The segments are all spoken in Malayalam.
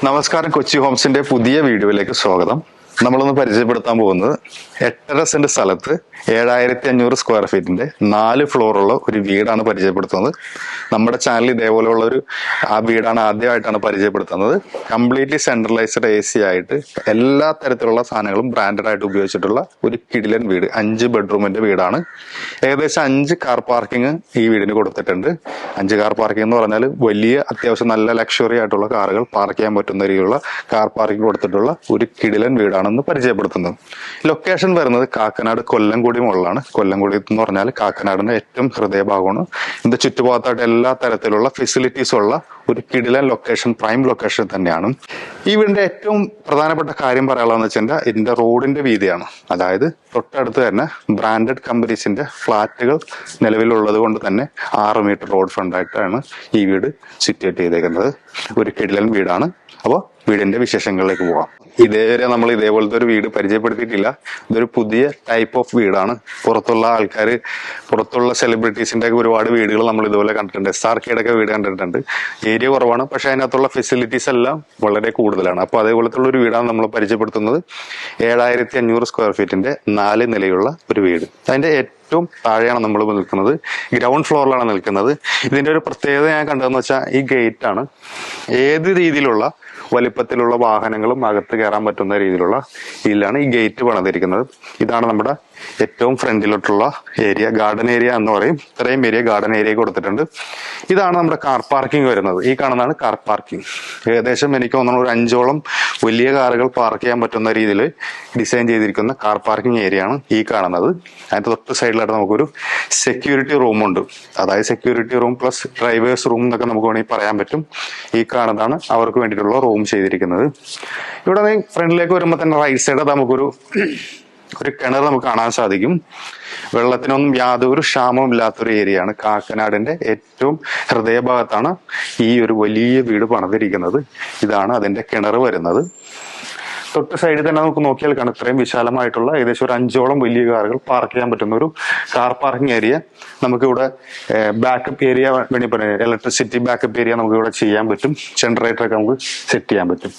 നമസ്കാരം, കൊച്ചി ഹോംസിന്റെ പുതിയ വീഡിയോയിലേക്ക് സ്വാഗതം. നമ്മളൊന്ന് പരിചയപ്പെടുത്താൻ പോകുന്നത് 8.5 സെന്റ് സ്ഥലത്ത് 7500 സ്ക്വയർ ഫീറ്റിന്റെ 4 ഫ്ലോറുള്ള ഒരു വീടാണ് പരിചയപ്പെടുത്തുന്നത്. നമ്മുടെ ചാനൽ ഇതേപോലെയുള്ള ആ വീടാണ് ആദ്യമായിട്ടാണ് പരിചയപ്പെടുത്തുന്നത്. കംപ്ലീറ്റ്ലി സെൻട്രലൈസ്ഡ് AC ആയിട്ട് എല്ലാ തരത്തിലുള്ള സാധനങ്ങളും ബ്രാൻഡഡ് ആയിട്ട് ഉപയോഗിച്ചിട്ടുള്ള ഒരു കിടിലൻ വീട്. 5 ബെഡ്റൂമിന്റെ വീടാണ്. ഏകദേശം 5 കാർ പാർക്കിംഗ് ഈ വീടിന് കൊടുത്തിട്ടുണ്ട്. 5 കാർ പാർക്കിംഗ് എന്ന് പറഞ്ഞാൽ വലിയ അത്യാവശ്യം നല്ല ലക്ഷറി ആയിട്ടുള്ള കാറുകൾ പാർക്ക് ചെയ്യാൻ പറ്റുന്ന രീതിയിലുള്ള കാർ പാർക്കിംഗ് കൊടുത്തിട്ടുള്ള ഒരു കിടിലൻ വീടാണെന്ന് പരിചയപ്പെടുത്തുന്നത്. ലൊക്കേഷൻ വരുന്നത് കാക്കനാട് കൊല്ലംകുടി മുകളിലാണ്. കൊല്ലംകുടി എന്ന് പറഞ്ഞാൽ കാക്കനാടിന്റെ ഏറ്റവും ഹൃദയഭാഗമാണ്. ഇതിന്റെ ചുറ്റുഭാഗത്തായിട്ട് എല്ലാ തരത്തിലുള്ള ഫെസിലിറ്റീസ് ഉള്ള ഒരു കിടിലൻ ലൊക്കേഷൻ, പ്രൈം ലൊക്കേഷൻ തന്നെയാണ്. ഈ വീടിന്റെ ഏറ്റവും പ്രധാനപ്പെട്ട കാര്യം പറയാനുള്ളതെന്ന് വെച്ചാൽ ഇതിന്റെ റോഡിന്റെ വീതിയാണ്. അതായത് തൊട്ടടുത്ത് തന്നെ ബ്രാൻഡഡ് കമ്പനീസിന്റെ ഫ്ളാറ്റുകൾ നിലവിലുള്ളത് കൊണ്ട് തന്നെ 6 മീറ്റർ റോഡ് ഫ്രണ്ടായിട്ടാണ് ഈ വീട് സിറ്റുവേറ്റ് ചെയ്തേക്കുന്നത്. ഒരു കിടിലൻ വീടാണ്. അപ്പോൾ വീടിന്റെ വിശേഷങ്ങളിലേക്ക് പോകാം. ഇതേവരെ നമ്മൾ ഇതേപോലത്തെ ഒരു വീട് പരിചയപ്പെടുത്തിയിട്ടില്ല. ഇതൊരു പുതിയ ടൈപ്പ് ഓഫ് വീടാണ്. പുറത്തുള്ള ആൾക്കാർ, പുറത്തുള്ള സെലിബ്രിറ്റീസിന്റെ ഒക്കെ ഒരുപാട് വീടുകൾ നമ്മൾ ഇതുപോലെ കണ്ടിട്ടുണ്ട്. SRKയുടെ ഒക്കെ വീട് കണ്ടിട്ടുണ്ട്. ഏരിയ കുറവാണ്, പക്ഷെ അതിനകത്തുള്ള ഫെസിലിറ്റീസ് എല്ലാം വളരെ കൂടുതലാണ്. അപ്പൊ അതേപോലത്തെ ഒരു വീടാണ് നമ്മൾ പരിചയപ്പെടുത്തുന്നത്. 7500 സ്ക്വയർ ഫീറ്റിന്റെ 4 നിലയുള്ള ഒരു വീട്. അതിന്റെ ഏറ്റവും താഴെയാണ് നമ്മൾ നിൽക്കുന്നത്. ഗ്രൗണ്ട് ഫ്ലോറിലാണ് നിൽക്കുന്നത്. ഇതിന്റെ ഒരു പ്രത്യേകത ഞാൻ കണ്ടതെന്ന് വെച്ചാൽ ഈ ഗേറ്റ് ആണ്. ഏത് രീതിയിലുള്ള വലിപ്പത്തിലുള്ള വാഹനങ്ങളും അകത്ത് കയറാൻ പറ്റുന്ന രീതിയിലുള്ള ഇതിലാണ് ഈ ഗേറ്റ് പണിതിരിക്കുന്നത്. ഇതാണ് നമ്മുടെ ഏറ്റവും ഫ്രണ്ടിലോട്ടുള്ള ഏരിയ, ഗാർഡൻ ഏരിയ എന്ന് പറയും. ഇത്രയും ഏരിയ ഗാർഡൻ ഏരിയ കൊടുത്തിട്ടുണ്ട്. ഇതാണ് നമ്മുടെ കാർ പാർക്കിംഗ് വരുന്നത്. ഈ കാണുന്നതാണ് കാർ പാർക്കിംഗ്. ഏകദേശം എനിക്ക് തോന്നുന്നു ഒരു 5ഓളം വലിയ കാറുകൾ പാർക്ക് ചെയ്യാൻ പറ്റുന്ന രീതിയിൽ ഡിസൈൻ ചെയ്തിരിക്കുന്ന കാർ പാർക്കിംഗ് ഏരിയ ആണ് ഈ കാണുന്നത്. അതിന്റെ തൊട്ട് സൈഡിലായിട്ട് നമുക്കൊരു സെക്യൂരിറ്റി റൂമുണ്ട്. അതായത് security room plus drivers room എന്നൊക്കെ നമുക്ക് വേണമെങ്കിൽ പറയാൻ പറ്റും. ഈ കാണുന്നതാണ് അവർക്ക് വേണ്ടിയിട്ടുള്ള റൂം ചെയ്തിരിക്കുന്നത്. ഇവിടെ ഫ്രണ്ടിലേക്ക് വരുമ്പോൾ തന്നെ റൈറ്റ് സൈഡ് നമുക്കൊരു കിണർ നമുക്ക് കാണാൻ സാധിക്കും. വെള്ളത്തിനൊന്നും യാതൊരു ക്ഷാമവും ഇല്ലാത്തൊരു ഏരിയയാണ്. കാക്കനാടിന്റെ ഏറ്റവും ഹൃദയഭാഗത്താണ് ഈ ഒരു വലിയ വീട് പണിതിരിക്കുന്നത്. ഇതാണ് അതിന്റെ കിണർ വരുന്നത്. തൊട്ട് സൈഡിൽ തന്നെ നമുക്ക് നോക്കിയാൽ കാണാം ഇത്രയും വിശാലമായിട്ടുള്ള ഏകദേശം ഒരു 5ഓളം വലിയ കാറുകൾ പാർക്ക് ചെയ്യാൻ പറ്റുന്ന ഒരു കാർ പാർക്കിംഗ് ഏരിയ. നമുക്കിവിടെ ബാക്കപ്പ് ഏരിയ വേണ്ടി പറയാം, ഇലക്ട്രിസിറ്റി ബാക്കപ്പ് ഏരിയ നമുക്ക് ഇവിടെ ചെയ്യാൻ പറ്റും. ജനറേറ്റർ ഒക്കെ നമുക്ക് സെറ്റ് ചെയ്യാൻ പറ്റും.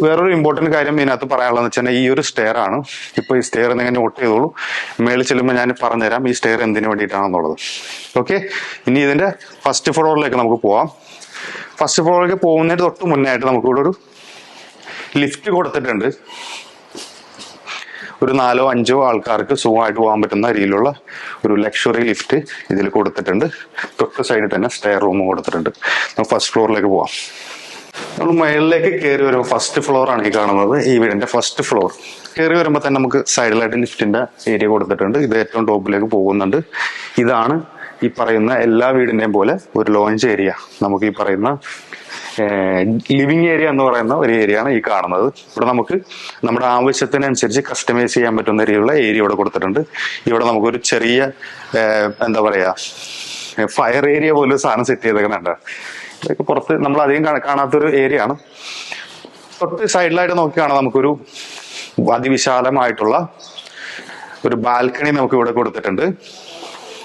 വേറൊരു ഇമ്പോർട്ടന്റ് കാര്യം ഇതിനകത്ത് പറയാനുള്ളതെന്ന് വെച്ചാൽ ഈ ഒരു സ്റ്റെയർ ആണ്. ഇപ്പൊ ഈ സ്റ്റെയർ എങ്ങനെ നോട്ട് ചെയ്തോളൂ. മേളിൽ ചെല്ലുമ്പോൾ ഞാൻ പറഞ്ഞുതരാം ഈ സ്റ്റെയർ എന്തിനു വേണ്ടിയിട്ടാണെന്നുള്ളത്. ഓക്കെ, ഇനി ഇതിന്റെ ഫസ്റ്റ് ഫ്ലോറിലേക്ക് നമുക്ക് പോവാം. ഫസ്റ്റ് ഫ്ലോറിലേക്ക് പോകുന്നതിന് തൊട്ട് മുന്നേ ആയിട്ട് നമുക്കിവിടെ ഒരു ലിഫ്റ്റ് കൊടുത്തിട്ടുണ്ട്. ഒരു 4ഓ 5ഓ ആൾക്കാർക്ക് സുഖമായിട്ട് പോകാൻ പറ്റുന്ന രീതിയിലുള്ള ഒരു ലക്ഷറി ലിഫ്റ്റ് ഇതിൽ കൊടുത്തിട്ടുണ്ട്. തൊട്ട് സൈഡിൽ തന്നെ സ്റ്റെയർ റൂം കൊടുത്തിട്ടുണ്ട്. നമുക്ക് ഫസ്റ്റ് ഫ്ലോറിലേക്ക് പോവാം. നമ്മൾ മുകളിലേക്ക് കയറി വരുമ്പോൾ ഫസ്റ്റ് ഫ്ലോർ ആണ് ഈ കാണുന്നത്. ഈ വീടിന്റെ ഫസ്റ്റ് ഫ്ലോർ കയറി വരുമ്പോൾ തന്നെ നമുക്ക് സൈഡിലായിട്ട് ലിഫ്റ്റിന്റെ ഏരിയ കൊടുത്തിട്ടുണ്ട്. ഇത് ഏറ്റവും ടോപ്പിലേക്ക് പോകുന്നുണ്ട്. ഇതാണ് ഈ പറയുന്ന എല്ലാ വീടിന്റെയും പോലെ ഒരു ലോഞ്ച് ഏരിയ. നമുക്ക് ഈ പറയുന്ന ലിവിങ് ഏരിയ എന്ന് പറയുന്ന ഒരു ഏരിയ ആണ് ഈ കാണുന്നത്. ഇവിടെ നമുക്ക് നമ്മുടെ ആവശ്യത്തിനനുസരിച്ച് കസ്റ്റമൈസ് ചെയ്യാൻ പറ്റുന്ന രീതിയിലുള്ള ഏരിയ ഇവിടെ കൊടുത്തിട്ടുണ്ട്. ഇവിടെ നമുക്കൊരു ചെറിയ എന്താ പറയാ ഫയർ ഏരിയ പോലെ സാധനം സെറ്റ് ചെയ്തേക്കുന്നുണ്ട്. ഇതൊക്കെ പുറത്ത് നമ്മൾ അധികം കാണാത്തൊരു ഏരിയ ആണ്. തൊട്ട് സൈഡിലായിട്ട് നോക്കി കാണാം നമുക്കൊരു അതിവിശാലമായിട്ടുള്ള ഒരു ബാൽക്കണി നമുക്ക് ഇവിടെ കൊടുത്തിട്ടുണ്ട്.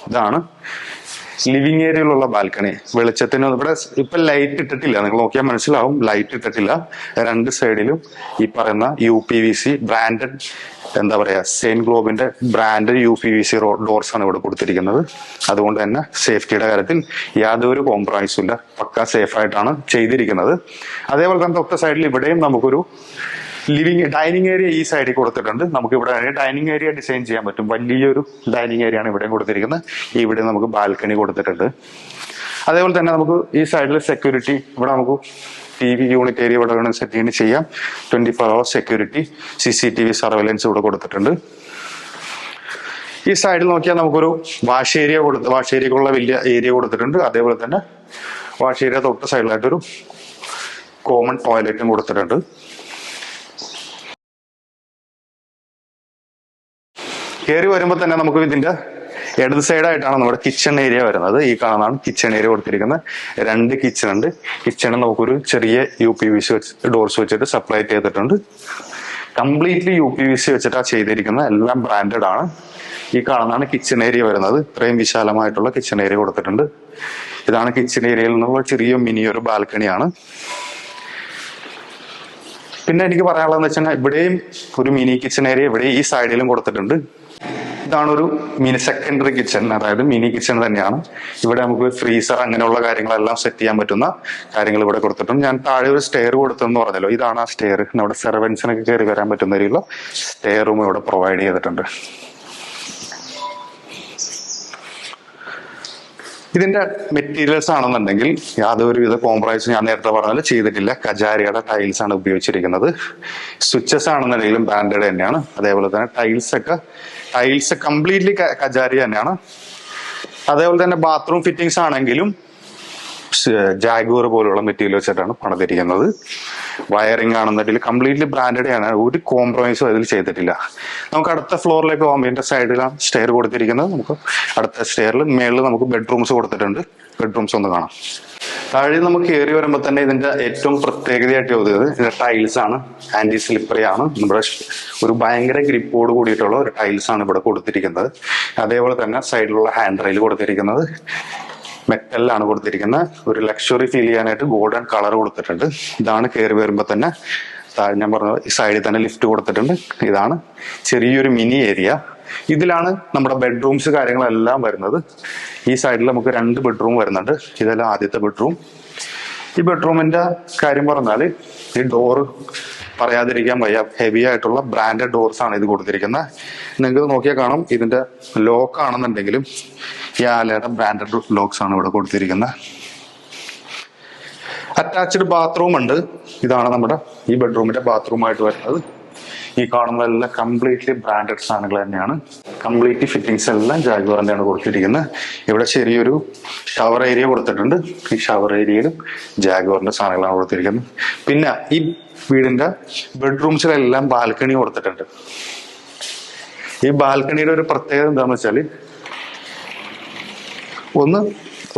ഇതാണ് ലിവിങ് ഏരിയയിലുള്ള ബാൽക്കണി. വെളിച്ചത്തിന് ഇവിടെ ഇപ്പൊ ലൈറ്റ് ഇട്ടിട്ടില്ല, നിങ്ങൾ നോക്കിയാൽ മനസ്സിലാവും. ലൈറ്റ് ഇട്ടിട്ടില്ല. 2 സൈഡിലും ഈ പറയുന്ന UPVC ബ്രാൻഡഡ് എന്താ പറയാ സെയിന്റ് ഗ്ലോബിന്റെ ബ്രാൻഡഡ് UPVC ഡോർസ് ആണ് ഇവിടെ കൊടുത്തിരിക്കുന്നത്. അതുകൊണ്ട് തന്നെ സേഫ്റ്റിയുടെ കാര്യത്തിൽ യാതൊരു കോംപ്രമൈസും ഇല്ല. പക്ക സേഫ് ആയിട്ടാണ് ചെയ്തിരിക്കുന്നത്. അതേപോലെ തന്നെ തൊട്ട സൈഡിൽ ഇവിടെയും നമുക്കൊരു ഡൈനിങ് ഏരിയ ഈ സൈഡിൽ കൊടുത്തിട്ടുണ്ട്. നമുക്ക് ഇവിടെ ഡൈനിങ് ഏരിയ ഡിസൈൻ ചെയ്യാൻ പറ്റും. വലിയൊരു ഡൈനിങ് ഏരിയ ആണ് ഇവിടെയും കൊടുത്തിരിക്കുന്നത്. ഇവിടെ നമുക്ക് ബാൽക്കണി കൊടുത്തിട്ടുണ്ട്. അതേപോലെ തന്നെ നമുക്ക് ഈ സൈഡിൽ സെക്യൂരിറ്റി, ഇവിടെ നമുക്ക് TV യൂണിറ്റ് ഏരിയ ഇവിടെ വേണം സെറ്റ് ചെയ്യാം. 24 hours സെക്യൂരിറ്റി, CCTV സർവൈലൻസ് ഇവിടെ കൊടുത്തിട്ടുണ്ട്. ഈ സൈഡിൽ നോക്കിയാൽ നമുക്കൊരു വാഷ് ഏരിയക്കുള്ള വലിയ ഏരിയ കൊടുത്തിട്ടുണ്ട്. അതേപോലെ തന്നെ വാഷ് ഏരിയ തൊട്ട് സൈഡിലായിട്ടൊരു കോമൺ ടോയ്ലറ്റും കൊടുത്തിട്ടുണ്ട്. കയറി വരുമ്പോൾ തന്നെ നമുക്ക് ഇതിന്റെ ഇടത് സൈഡായിട്ടാണ് നമ്മുടെ കിച്ചൺ ഏരിയ വരുന്നത്. ഈ കാണുന്നതാണ് കിച്ചൺ ഏരിയ കൊടുത്തിരിക്കുന്നത്. 2 കിച്ചൺ ഉണ്ട്. കിച്ചണ് നമുക്കൊരു ചെറിയ UPVC ഡോർസ് വെച്ചിട്ട് സപ്ലൈ ചെയ്തിട്ടുണ്ട്. കംപ്ലീറ്റ്ലി UPVC വെച്ചിട്ടാണ് ചെയ്തിരിക്കുന്നത്. എല്ലാം ബ്രാൻഡഡ് ആണ്. ഈ കാണുന്നതാണ് കിച്ചൺ ഏരിയ വരുന്നത്. ഇത്രയും വിശാലമായിട്ടുള്ള കിച്ചൺ ഏരിയ കൊടുത്തിട്ടുണ്ട്. ഇതാണ് കിച്ചൺ ഏരിയയിൽ നിന്നുള്ള ചെറിയ മിനിയൊരു ബാൽക്കണിയാണ്. പിന്നെ എനിക്ക് പറയാനുള്ളതെന്ന് വെച്ചാൽ ഇവിടെയും ഒരു മിനി കിച്ചൺ ഏരിയ ഇവിടെ ഈ സൈഡിലും കൊടുത്തിട്ടുണ്ട്. ഇതാണ് ഒരു മിനി സെക്കൻഡറി കിച്ചൺ, അതായത് മിനി കിച്ചൺ തന്നെയാണ്. ഇവിടെ നമുക്ക് ഫ്രീസർ അങ്ങനെയുള്ള കാര്യങ്ങളെല്ലാം സെറ്റ് ചെയ്യാൻ പറ്റുന്ന കാര്യങ്ങൾ ഇവിടെ കൊടുത്തിട്ടുണ്ട്. ഞാൻ താഴെ ഒരു സ്റ്റെയർ കൊടുത്തെന്ന് പറഞ്ഞല്ലോ, ഇതാണ് ആ സ്റ്റെയർ. നമ്മുടെ സെർവൻസിനൊക്കെ കയറി വരാൻ പറ്റുന്ന രീതിയിലുള്ള സ്റ്റെയർ റൂം ഇവിടെ പ്രൊവൈഡ് ചെയ്തിട്ടുണ്ട്. ഇതിന്റെ മെറ്റീരിയൽസ് ആണെന്നുണ്ടെങ്കിൽ യാതൊരുവിധ കോംപ്രമൈസ് ഞാൻ നേരത്തെ പറഞ്ഞാൽ ചെയ്തിട്ടില്ല. കജാരിയുടെ ടൈൽസ് ആണ് ഉപയോഗിച്ചിരിക്കുന്നത്. സ്വിച്ചസ് ആണെന്നുണ്ടെങ്കിലും ബ്രാൻഡഡ് തന്നെയാണ്. അതേപോലെ തന്നെ ടൈൽസ് കംപ്ലീറ്റ്ലി കജാരി തന്നെയാണ്. അതേപോലെ തന്നെ ബാത്റൂം ഫിറ്റിംഗ്സ് ആണെങ്കിലും ജാഗ്വർ പോലുള്ള മെറ്റീരിയൽ വെച്ചിട്ടാണ് പണിതിരിക്കുന്നത്. വയറിംഗ് ആണെന്നുണ്ടെങ്കിൽ കംപ്ലീറ്റ്ലി ബ്രാൻഡഡ് ആണ്, ഒരു കോംപ്രമൈസും അതിൽ ചെയ്തിട്ടില്ല. നമുക്ക് അടുത്ത ഫ്ലോറിലേക്ക് പോകാം. ഇതിന്റെ സൈഡിലാണ് സ്റ്റെയർ കൊടുത്തിരിക്കുന്നത്. നമുക്ക് അടുത്ത സ്റ്റെയറിൽ മേളിൽ നമുക്ക് ബെഡ്റൂംസ് കൊടുത്തിട്ടുണ്ട്. ബെഡ്റൂംസ് ഒന്ന് കാണാം. താഴെ നമുക്ക് കയറി വരുമ്പോൾ തന്നെ ഇതിന്റെ ഏറ്റവും പ്രത്യേകതയായിട്ട് തോന്നിയത് ഇതിന്റെ ടൈൽസ് ആണ്. ആന്റി സ്ലിപ്പറി ആണ്. നമ്മുടെ ഒരു ഭയങ്കര ഗ്രിപ്പോട് കൂടിയിട്ടുള്ള ഒരു ടൈൽസ് ആണ് ഇവിടെ കൊടുത്തിരിക്കുന്നത്. അതേപോലെ തന്നെ സൈഡിലുള്ള ഹാൻഡ് റെയിൽ കൊടുത്തിരിക്കുന്നത് മെറ്റലിലാണ് കൊടുത്തിരിക്കുന്നത്. ഒരു ലക്ഷറി ഫീൽ ചെയ്യാനായിട്ട് ഗോൾഡൻ കളർ കൊടുത്തിട്ടുണ്ട്. ഇതാണ് കയറി വരുമ്പോൾ തന്നെ ഞാൻ പറഞ്ഞ ഈ സൈഡിൽ തന്നെ ലിഫ്റ്റ് കൊടുത്തിട്ടുണ്ട്. ഇതാണ് ചെറിയൊരു മിനി ഏരിയ. ഇതിലാണ് നമ്മുടെ ബെഡ്റൂംസ് കാര്യങ്ങളെല്ലാം വരുന്നത്. ഈ സൈഡിൽ നമുക്ക് 2 ബെഡ്റൂം വരുന്നുണ്ട്. ഇതെല്ലാം ആദ്യത്തെ ബെഡ്റൂം. ഈ ബെഡ്റൂമിന്റെ കാര്യം പറഞ്ഞാല് ഈ ഡോറ് പറയാതിരിക്കാൻ വയ്യ. ഹെവി ആയിട്ടുള്ള ബ്രാൻഡഡ് ഡോർസ് ആണ് ഇത് കൊടുത്തിരിക്കുന്നത്. നിങ്ങൾക്ക് നോക്കിയാൽ കാണാം, ഇതിന്റെ ലോക്ക് ആണെന്നുണ്ടെങ്കിലും ഈ ആലയുടെ ബ്രാൻഡഡ് ലോക്സ് ആണ് ഇവിടെ കൊടുത്തിരിക്കുന്നത്. അറ്റാച്ച്ഡ് ബാത്റൂം ഉണ്ട്. ഇതാണ് നമ്മുടെ ഈ ബെഡ്റൂമിന്റെ ബാത്റൂമായിട്ട് വരുന്നത്. ഈ കാണുന്നതെല്ലാം കംപ്ലീറ്റ്ലി ബ്രാൻഡഡ് സാധനങ്ങൾ തന്നെയാണ്. കംപ്ലീറ്റ് ഫിറ്റിംഗ്സ് എല്ലാം ജാഗ്വർ തന്നെയാണ് കൊടുത്തിരിക്കുന്നത്. ഇവിടെ ചെറിയൊരു ഷവർ ഏരിയ കൊടുത്തിട്ടുണ്ട്. ഈ ഷവർ ഏരിയയിലും ജാഗ്വറിന്റെ സാധനങ്ങളാണ് കൊടുത്തിരിക്കുന്നത്. പിന്നെ ഈ വീടിന്റെ ബെഡ്റൂംസിലെല്ലാം ബാൽക്കണി കൊടുത്തിട്ടുണ്ട്. ഈ ബാൽക്കണിയുടെ ഒരു പ്രത്യേകത എന്താണെന്ന് വെച്ചാൽ, ഒന്ന്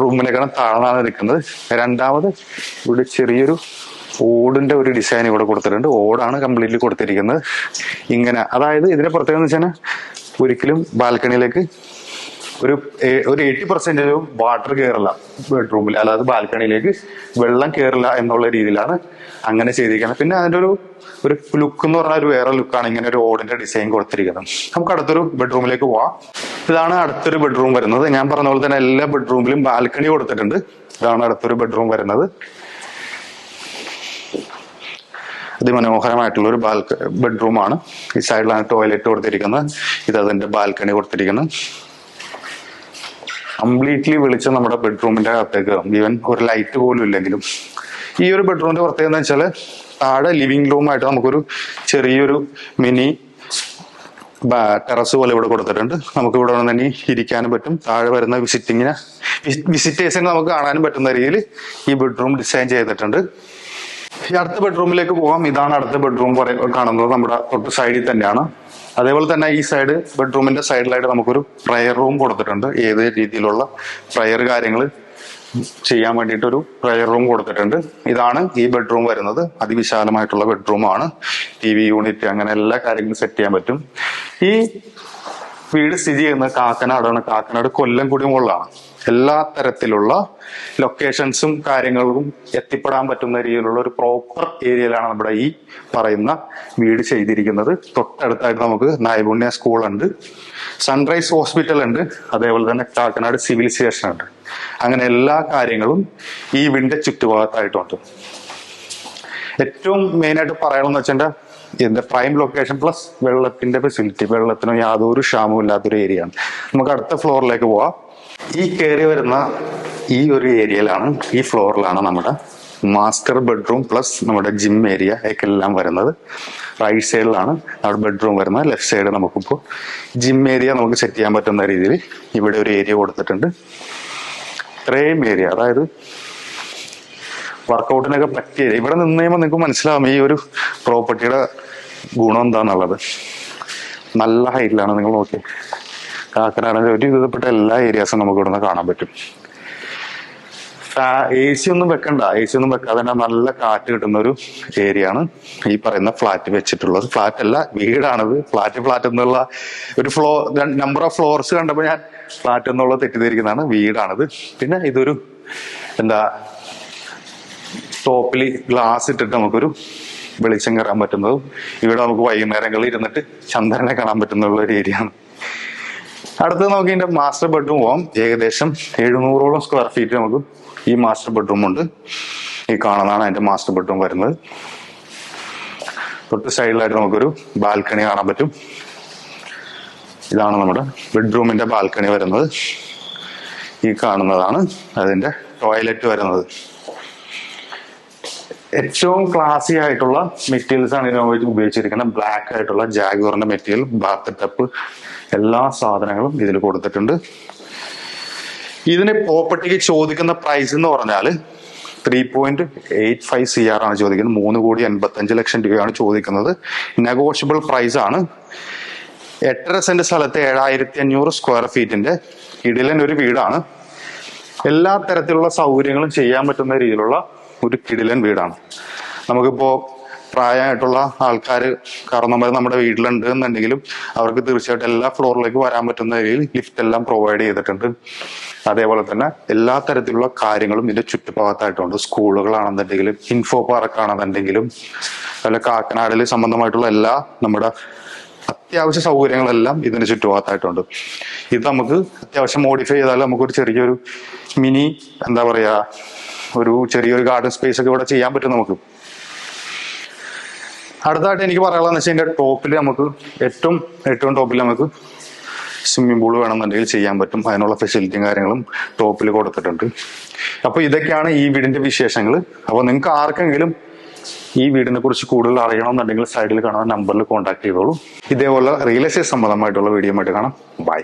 റൂമിനേക്കാളും താഴ്ന്നാണ് നിൽക്കുന്നത്. രണ്ടാമത് ഇവിടെ ചെറിയൊരു ഓടിന്റെ ഒരു ഡിസൈൻ ഇവിടെ കൊടുത്തിട്ടുണ്ട്. ഓടാണ് കംപ്ലീറ്റ്ലി കൊടുത്തിരിക്കുന്നത്. ഇങ്ങനെ, അതായത് ഇതിന്റെ പ്രത്യേകത എന്ന് വെച്ചാൽ ഒരിക്കലും ബാൽക്കണിയിലേക്ക് ഒരു 80% വാട്ടർ കയറില്ല ബെഡ്റൂമിൽ, അല്ലാതെ ബാൽക്കണിയിലേക്ക് വെള്ളം കയറില്ല എന്നുള്ള രീതിയിലാണ് അങ്ങനെ ചെയ്തിരിക്കുന്നത്. പിന്നെ അതിന്റെ ഒരു ലുക്ക് എന്ന് പറഞ്ഞാൽ ഒരു വേറെ ലുക്കാണ് ഇങ്ങനെ ഒരു ഓടിന്റെ ഡിസൈൻ കൊടുത്തിരിക്കുന്നത്. നമുക്ക് അടുത്തൊരു ബെഡ്റൂമിലേക്ക് പോവാം. ഇതാണ് അടുത്തൊരു ബെഡ്റൂം വരുന്നത്. ഞാൻ പറഞ്ഞ പോലെ തന്നെ എല്ലാ ബെഡ്റൂമിലും ബാൽക്കണി കൊടുത്തിട്ടുണ്ട്. ഇതാണ് അടുത്തൊരു ബെഡ്റൂം വരുന്നത്. അതിമനോഹരമായിട്ടുള്ള ഒരു ബെഡ്റൂമാണ്. ഈ സൈഡിലാണ് ടോയ്ലറ്റ് കൊടുത്തിരിക്കുന്നത്. ഇത് അതിന്റെ ബാൽക്കണി കൊടുത്തിരിക്കുന്നത്. കംപ്ലീറ്റ്ലി വെളിച്ചം നമ്മുടെ ബെഡ്റൂമിന്റെ അകത്തേക്ക് കയറും. ഈവൻ ഒരു ലൈറ്റ് പോലും ഇല്ലെങ്കിലും. ഈ ഒരു ബെഡ്റൂമിന്റെ പ്രത്യേകത എന്ന് വെച്ചാൽ താഴെ ലിവിംഗ് റൂമായിട്ട് നമുക്കൊരു ചെറിയൊരു മിനി ടെറസ് പോലെ ഇവിടെ കൊടുത്തിട്ടുണ്ട്. നമുക്ക് ഇവിടെ തന്നെ ഇരിക്കാനും പറ്റും. താഴെ വരുന്ന വിസിറ്റേഴ്സിനെ നമുക്ക് കാണാനും പറ്റുന്ന രീതിയിൽ ഈ ബെഡ്റൂം ഡിസൈൻ ചെയ്തിട്ടുണ്ട്. ഈ അടുത്ത ബെഡ്റൂമിലേക്ക് പോകാം. ഇതാണ് അടുത്ത ബെഡ്റൂം കാണുന്നത്. നമ്മുടെ തൊട്ട് സൈഡിൽ തന്നെയാണ്. അതേപോലെ തന്നെ ഈ സൈഡ് ബെഡ്റൂമിന്റെ സൈഡിലായിട്ട് നമുക്കൊരു പ്രയർ റൂം കൊടുത്തിട്ടുണ്ട്. ഏത് രീതിയിലുള്ള പ്രയർ കാര്യങ്ങൾ ചെയ്യാൻ വേണ്ടിയിട്ടൊരു പ്രയർ റൂം കൊടുത്തിട്ടുണ്ട്. ഇതാണ് ഈ ബെഡ്റൂം വരുന്നത്. അതിവിശാലമായിട്ടുള്ള ബെഡ്റൂമാണ്. TV യൂണിറ്റ് അങ്ങനെ എല്ലാ കാര്യങ്ങളും സെറ്റ് ചെയ്യാൻ പറ്റും. ഈ വീട് സ്ഥിതി ചെയ്യുന്നത് കാക്കനാടാണ്. കാക്കനാട് കൊല്ലംകുടി മുകളിലാണ്. എല്ലാ തരത്തിലുള്ള ലൊക്കേഷൻസും കാര്യങ്ങളും എത്തിപ്പെടാൻ പറ്റുന്ന രീതിയിലുള്ള ഒരു പ്രോപ്പർ ഏരിയയിലാണ് നമ്മുടെ ഈ പറയുന്ന വീട് ചെയ്തിരിക്കുന്നത്. തൊട്ടടുത്തായിട്ട് നമുക്ക് നൈപുണ്യ സ്കൂൾ ഉണ്ട്, സൺറൈസ് ഹോസ്പിറ്റൽ ഉണ്ട്, അതേപോലെ തന്നെ കാക്കനാട് സിവിൽ സ്റ്റേഷൻ ഉണ്ട്. അങ്ങനെ എല്ലാ കാര്യങ്ങളും ഈ വീടിന്റെ ചുറ്റുഭാഗത്തായിട്ടുണ്ട്. ഏറ്റവും മെയിനായിട്ട് പറയണമെന്ന് വെച്ചാൽ ഇതിന്റെ പ്രൈം ലൊക്കേഷൻ പ്ലസ് വെള്ളത്തിന്റെ ഫെസിലിറ്റി. വെള്ളത്തിന് യാതൊരു ക്ഷാമവും ഇല്ലാത്തൊരു ഏരിയയാണ്. നമുക്ക് അടുത്ത ഫ്ലോറിലേക്ക് പോവാം. ഈ കയറി വരുന്ന ഈ ഒരു ഏരിയയിലാണ്, ഈ ഫ്ലോറിലാണ് നമ്മുടെ മാസ്റ്റർ ബെഡ്റൂം പ്ലസ് നമ്മുടെ ജിം ഏരിയ ഒക്കെ എല്ലാം വരുന്നത്. റൈറ്റ് സൈഡിലാണ് നമ്മുടെ ബെഡ്റൂം വരുന്നത്. ലെഫ്റ്റ് സൈഡ് നമുക്കിപ്പോൾ ജിം ഏരിയ നമുക്ക് സെറ്റ് ചെയ്യാൻ പറ്റുന്ന രീതിയിൽ ഇവിടെ ഒരു ഏരിയ കൊടുത്തിട്ടുണ്ട്. ഇത്രയും ഏരിയ, അതായത് വർക്കൗട്ടിനൊക്കെ പറ്റിയ ഏരിയ. ഇവിടെ നിന്ന് കഴിയുമ്പോൾ നിങ്ങൾക്ക് മനസ്സിലാവും ഈ ഒരു പ്രോപ്പർട്ടിയുടെ ഗുണം എന്താന്നുള്ളത്. നല്ല ഹൈറ്റിലാണ്. നിങ്ങൾ നോക്കി കാക്കനാടിന്റെ ഒരു വിധപ്പെട്ട എല്ലാ ഏരിയാസും നമുക്ക് ഇവിടെ നിന്ന് കാണാൻ പറ്റും. AC ഒന്നും വെക്കണ്ട. AC ഒന്നും വെക്കാതെ തന്നെ നല്ല കാറ്റ് കിട്ടുന്ന ഒരു ഏരിയ ആണ് ഈ പറയുന്ന ഫ്ലാറ്റ് വെച്ചിട്ടുള്ളത്. ഫ്ലാറ്റ് അല്ല, വീടാണത്. ഫ്ലാറ്റ് എന്നുള്ള ഒരു നമ്പർ ഓഫ് ഫ്ലോർസ് കണ്ടപ്പോൾ ഞാൻ ഫ്ലാറ്റ് എന്നുള്ള തെറ്റിദ്ധരിക്കുന്നതാണ്. വീടാണിത്. പിന്നെ ഇതൊരു ടോപ്പിൽ ഗ്ലാസ് ഇട്ടിട്ട് നമുക്കൊരു വെളിച്ചം കയറാൻ പറ്റുന്നതും ഇവിടെ നമുക്ക് വൈകുന്നേരങ്ങളിൽ ഇരുന്നിട്ട് ചന്ദ്രനെ കാണാൻ പറ്റുന്നുള്ള ഒരു ഏരിയ ആണ്. അടുത്തത് നമുക്ക് ഇതിന്റെ മാസ്റ്റർ ബെഡ്റൂം പോവാം. ഏകദേശം 700ഓളം സ്ക്വയർ ഫീറ്റ് നമുക്ക് ഈ മാസ്റ്റർ ബെഡ്റൂം ഉണ്ട്. ഈ കാണുന്നതാണ് അതിന്റെ മാസ്റ്റർ ബെഡ്റൂം വരുന്നത്. തൊട്ട് സൈഡിലായിട്ട് നമുക്കൊരു ബാൽക്കണി കാണാൻ പറ്റും. ഇതാണ് നമ്മുടെ ബെഡ്റൂമിന്റെ ബാൽക്കണി വരുന്നത്. ഈ കാണുന്നതാണ് അതിന്റെ ടോയ്ലറ്റ് വരുന്നത്. ഏറ്റവും ക്ലാസി ആയിട്ടുള്ള മെറ്റീരിയൽസ് ആണ് ഇതിന് ഉപയോഗിച്ചിരിക്കുന്നത്. ബ്ലാക്ക് ആയിട്ടുള്ള ജാഗ്വറിന്റെ മെറ്റീരിയൽ, ബാത്ത് ടപ്പ്, എല്ലാ സാധനങ്ങളും ഇതിൽ കൊടുത്തിട്ടുണ്ട്. ഇതിന് പ്രോപ്പർട്ടിക്ക് ചോദിക്കുന്ന പ്രൈസ് എന്ന് പറഞ്ഞാൽ 3.85 CR ആണ് ചോദിക്കുന്നത്. 3,85,00,000 രൂപയാണ് ചോദിക്കുന്നത്. നെഗോഷ്യബിൾ പ്രൈസ് ആണ്. 8.5 സെന്റ് സ്ഥലത്ത് 7,500 സ്ക്വയർ ഫീറ്റിന്റെ കിടിലൻ ഒരു വീടാണ്. എല്ലാ തരത്തിലുള്ള സൗകര്യങ്ങളും ചെയ്യാൻ പറ്റുന്ന രീതിയിലുള്ള ഒരു കിടിലൻ വീടാണ്. നമുക്കിപ്പോ പ്രായമായിട്ടുള്ള ആൾക്കാർ കാരണവന്മാർ നമ്മുടെ വീട്ടിലുണ്ട് എന്നുണ്ടെങ്കിലും അവർക്ക് തീർച്ചയായിട്ടും എല്ലാ ഫ്ലോറിലേക്ക് വരാൻ പറ്റുന്ന രീതിയിൽ ലിഫ്റ്റ് എല്ലാം പ്രൊവൈഡ് ചെയ്തിട്ടുണ്ട്. അതേപോലെ തന്നെ എല്ലാ തരത്തിലുള്ള കാര്യങ്ങളും ഇതിന്റെ ചുറ്റുഭാഗത്തായിട്ടുണ്ട്. സ്കൂളുകളാണെന്നുണ്ടെങ്കിലും ഇൻഫോ പാർക്ക് ആണെന്നുണ്ടെങ്കിലും അതുപോലെ കാക്കനാടിൽ സംബന്ധമായിട്ടുള്ള എല്ലാ നമ്മുടെ അത്യാവശ്യ സൗകര്യങ്ങളെല്ലാം ഇതിന്റെ ചുറ്റുഭാഗത്തായിട്ടുണ്ട്. ഇത് നമുക്ക് അത്യാവശ്യം മോഡിഫൈ ചെയ്താൽ നമുക്കൊരു ചെറിയൊരു മിനി എന്താ പറയാ ഒരു ചെറിയൊരു ഗാർഡൻ സ്പേസ് ഒക്കെ ഇവിടെ ചെയ്യാൻ പറ്റും നമുക്ക്. അടുത്തായിട്ട് എനിക്ക് പറയാനുള്ളതെന്ന് വെച്ചാൽ ഇതിന്റെ ടോപ്പിൽ നമുക്ക് ഏറ്റവും ടോപ്പിൽ നമുക്ക് സ്വിമ്മിംഗ് പൂൾ വേണമെന്നുണ്ടെങ്കിൽ ചെയ്യാൻ പറ്റും. അതിനുള്ള ഫെസിലിറ്റിയും കാര്യങ്ങളും ടോപ്പിൽ കൊടുത്തിട്ടുണ്ട്. അപ്പൊ ഇതൊക്കെയാണ് ഈ വീടിന്റെ വിശേഷങ്ങൾ. അപ്പൊ നിങ്ങൾക്ക് ആർക്കെങ്കിലും ഈ വീടിനെ കുറിച്ച് കൂടുതൽ അറിയണമെന്നുണ്ടെങ്കിൽ സൈഡിൽ കാണുന്ന നമ്പറിൽ കോൺടാക്ട് ചെയ്തോളൂ. ഇതേപോലെ റിയൽ എസ്റ്റേറ്റ് സംബന്ധമായിട്ടുള്ള വീഡിയോ ആയിട്ട് കാണാം. ബൈ.